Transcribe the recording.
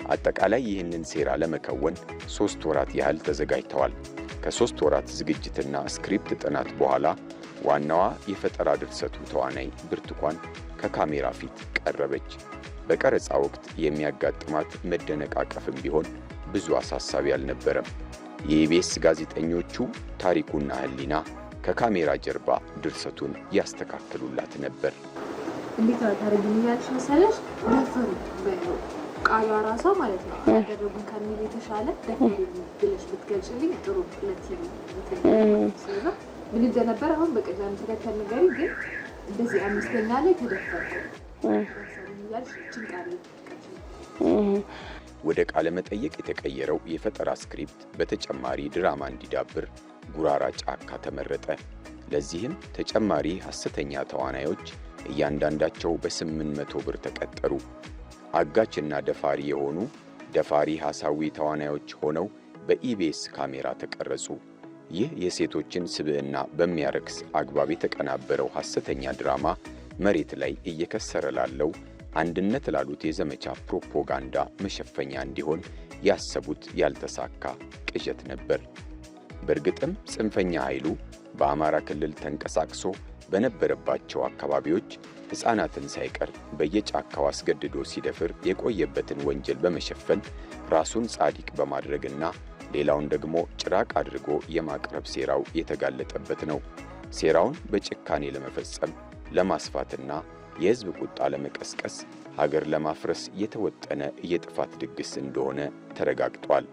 አጠቃላይ ይህንን ሴራ ለመከወን 3 ወራት ያህል ተዘጋጅተዋል። ከ3 ወራት ዝግጅትና ስክሪፕት ጥናት በኋላ ዋናዋ የፈጠራ ድርሰቱ ተዋናይ ብርቱካን ከካሜራ ፊት ቀረበች። በቀረጻ ወቅት የሚያጋጥማት መደነቃቀፍም ቢሆን ብዙ አሳሳቢ አልነበረም። የኢቢኤስ ጋዜጠኞቹ ታሪኩና ህሊና ከካሜራ ጀርባ ድርሰቱን ያስተካክሉላት ነበር። እንዴት ታደርጊኛለሽ መሰለሽ? ደፈሩ ቃሏ ራሷ ማለት ነው ያደረጉን ከሚል የተሻለ ደፈሩ ብለሽ ብትገልጽልኝ ጥሩ ለቲቪ ስለዚህ ምን እንደነበር አሁን በቀላሉ ተከታታይ ነገር ግን እንደዚህ አምስተኛ ላይ ተደፈርኩ ያልሽ ጭንቃሪ ወደ ቃለ መጠይቅ የተቀየረው የፈጠራ ስክሪፕት በተጨማሪ ድራማ እንዲዳብር ጉራራ ጫካ ተመረጠ። ለዚህም ተጨማሪ ሐሰተኛ ተዋናዮች እያንዳንዳቸው በ800 ብር ተቀጠሩ። አጋችና ደፋሪ የሆኑ ደፋሪ ሐሳዊ ተዋናዮች ሆነው በኢቢኤስ ካሜራ ተቀረጹ። ይህ የሴቶችን ስብዕና በሚያረክስ አግባብ የተቀናበረው ሐሰተኛ ድራማ መሬት ላይ እየከሰረ ላለው አንድነት ላሉት የዘመቻ ፕሮፓጋንዳ መሸፈኛ እንዲሆን ያሰቡት ያልተሳካ ቅዠት ነበር። በእርግጥም ጽንፈኛ ኃይሉ በአማራ ክልል ተንቀሳቅሶ በነበረባቸው አካባቢዎች ሕፃናትን ሳይቀር በየጫካው አስገድዶ ሲደፍር የቆየበትን ወንጀል በመሸፈን ራሱን ጻድቅ በማድረግና ሌላውን ደግሞ ጭራቅ አድርጎ የማቅረብ ሴራው የተጋለጠበት ነው። ሴራውን በጭካኔ ለመፈጸም ለማስፋትና የሕዝብ ቁጣ ለመቀስቀስ ሀገር ለማፍረስ የተወጠነ የጥፋት ድግስ እንደሆነ ተረጋግጧል።